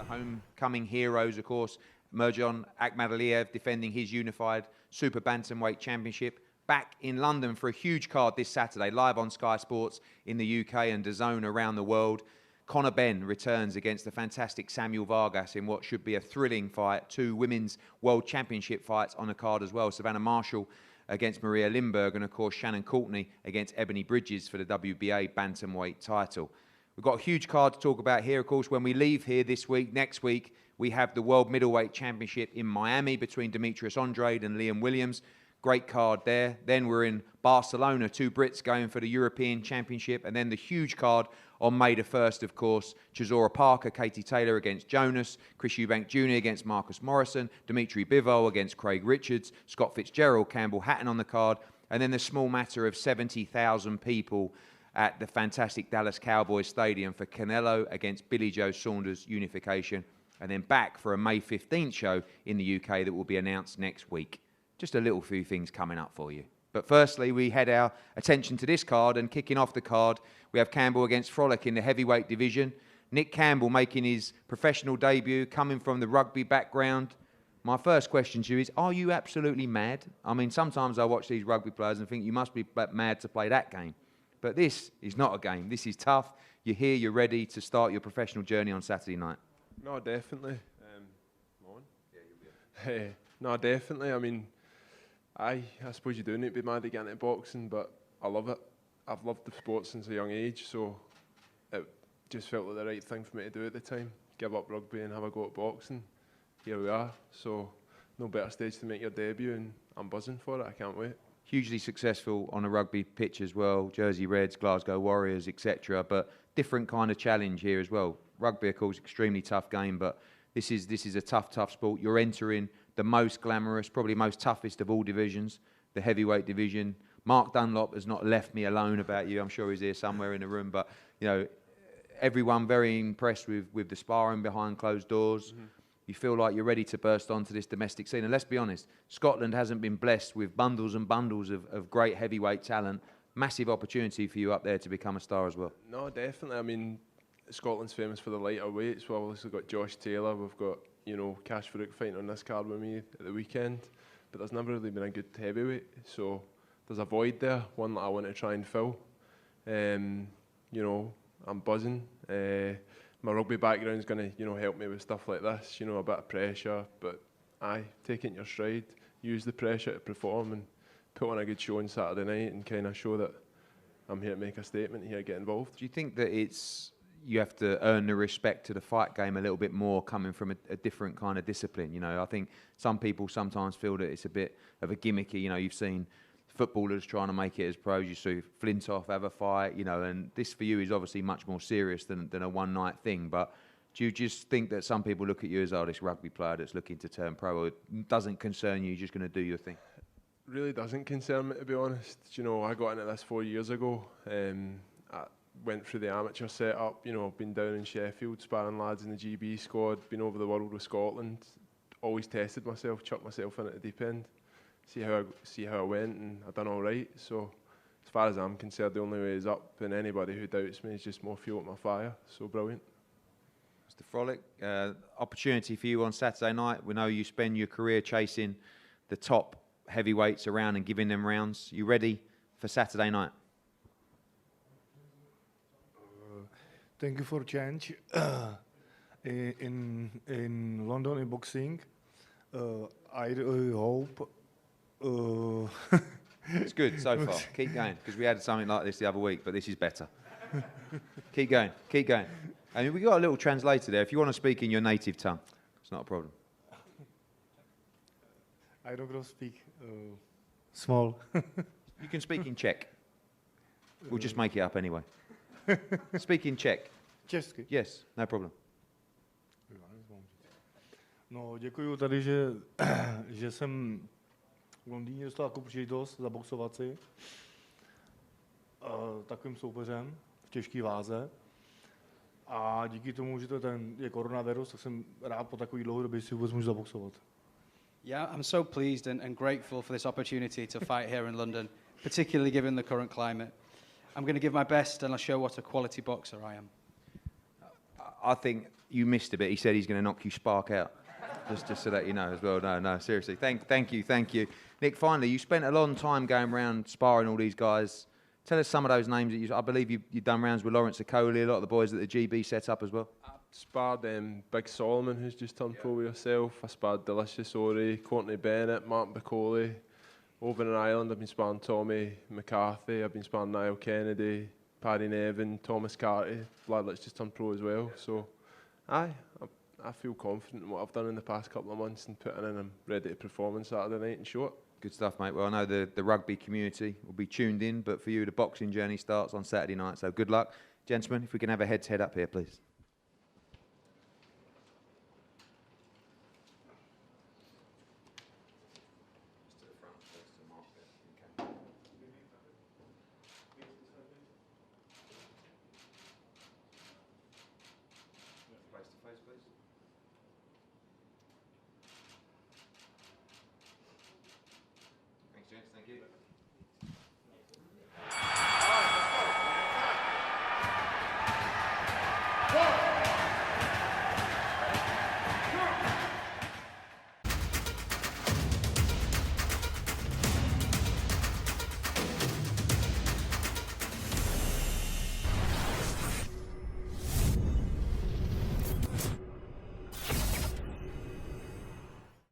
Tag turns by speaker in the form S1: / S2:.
S1: homecoming heroes, of course. Mirjan Akhmadaliev defending his unified super bantamweight championship. Back in London for a huge card this Saturday, live on Sky Sports in the UK and DAZN around the world. Conor Benn returns against the fantastic Samuel Vargas in what should be a thrilling fight. 2 women's world championship fights on the card as well. Savannah Marshall against Maria Lindbergh, and of course Shannon Courtney against Ebony Bridges for the WBA bantamweight title. We've got a huge card to talk about here, of course. When we leave here this week, next week, we have the World Middleweight Championship in Miami between Demetrius Andrade and Liam Williams. Great card there. Then we're in Barcelona, 2 Brits going for the European Championship. And then the huge card on May the 1st, of course, Chisora Parker, Katie Taylor against Jonas, Chris Eubank Jr. against Marcus Morrison, Dimitri Bivol against Craig Richards, Scott Fitzgerald, Campbell Hatton on the card. And then the small matter of 70,000 people at the fantastic Dallas Cowboys Stadium for Canelo against Billy Joe Saunders unification. And then back for a May 15th show in the UK that will be announced next week. Just a little few things coming up for you. But firstly, we head our attention to this card, and kicking off the card, we have Campbell against Frolic in the heavyweight division. Nick Campbell making his professional debut, coming from the rugby background. My first question to you is, are you absolutely mad? I mean, sometimes I watch these rugby players and think you must be mad to play that game. But this is not a game. This is tough. You're here, you're ready to start your professional journey on Saturday night.
S2: No, definitely. No, definitely. I mean, I suppose you do need to be mad to get into boxing, but I love it. I've loved the sport since a young age, so it just felt like the right thing for me to do at the time. Give up rugby and have a go at boxing. Here we are. So no better stage to make your debut, and I'm buzzing for it. I can't wait.
S1: Hugely successful on a rugby pitch as well. Jersey Reds, Glasgow Warriors, etc. But different kind of challenge here as well. Rugby, of course, extremely tough game, but this is a tough sport. You're entering the most glamorous, probably most toughest of all divisions, the heavyweight division. Mark Dunlop has not left me alone about you. I'm sure he's here somewhere in the room, but you know, everyone very impressed with the sparring behind closed doors. Mm-hmm. You feel like you're ready to burst onto this domestic scene. And let's be honest, Scotland hasn't been blessed with bundles and bundles of great heavyweight talent. Massive opportunity for you up there to become a star as well.
S2: No, definitely. I mean, Scotland's famous for the lighter weights. We've obviously got Josh Taylor. We've got, Cash Farouk fighting on this card with me at the weekend. But there's never really been a good heavyweight. So there's a void there, one that I want to try and fill. I'm buzzing. My rugby background is going to, help me with stuff like this. A bit of pressure, but take it in your stride. Use the pressure to perform and put on a good show on Saturday night and kind of show that I'm here to make a statement, here to get involved.
S1: Do you think that you have to earn the respect to the fight game a little bit more coming from a different kind of discipline? I think some people sometimes feel that it's a bit of a gimmicky. You've seen footballers trying to make it as pros. You see Flintoff have a fight, and this for you is obviously much more serious than a one-night thing. But do you just think that some people look at you as, this rugby player that's looking to turn pro, or it doesn't concern you, you're just going to do your thing?
S2: Really doesn't concern me, to be honest. I got into this 4 years ago. I went through the amateur setup, been down in Sheffield, sparring lads in the GB squad, been over the world with Scotland, always tested myself, chucked myself in at the deep end, see how I went, and I done all right. So as far as I'm concerned, the only way is up, and anybody who doubts me is just more fuel at my fire. So brilliant.
S1: Mr. Frolic, opportunity for you on Saturday night. We know you spend your career chasing the top heavyweights around and giving them rounds. You ready for Saturday night?
S3: Thank you for change. In London in boxing, I hope.
S1: It's good so far. Keep going, because we had something like this the other week, but this is better. Keep going. And we got a little translator there. If you want to speak in your native tongue, it's not a problem.
S3: I don't know speak small.
S1: You can speak in Czech. We'll just make it up anyway. Speak in Czech.
S3: Česky.
S1: Yes, no problem.
S3: No, děkuju tady, že jsem v Londýně dostal takovou příležitost zaboxovat si takovým soupeřem v těžké váze. A díky tomu, že to je koronavirus, tak jsem rád po takové dlouhé době si vůbec můžu zaboxovat.
S4: Yeah, I'm so pleased and grateful for this opportunity to fight here in London, particularly given the current climate. I'm going to give my best and I'll show what a quality boxer I am.
S1: I think You missed a bit. He said he's going to knock you spark out. Just so that you know as well. No, seriously. Thank you. Nick, finally, you spent a long time going around sparring all these guys. Tell us some of those names that I believe you've done rounds with Lawrence Okoli, a lot of the boys that the GB set up as well.
S2: I sparred Big Solomon, who's just turned pro with yourself. I sparred Delicious Ori, Courtney Bennett, Mark Bacoli. Over in Ireland, I've been sparring Tommy McCarthy, I've been sparring Niall Kennedy, Paddy Nevin, Thomas Carty, lad that's just turned pro as well. So, I feel confident in what I've done in the past couple of months and putting in. I'm ready to perform on Saturday night and show it.
S1: Good stuff, mate. Well, I know the rugby community will be tuned in, but for you, the boxing journey starts on Saturday night. So good luck. Gentlemen, if we can have a head-to-head up here, please. Face-to-face, please. Thanks, gents. Thank you.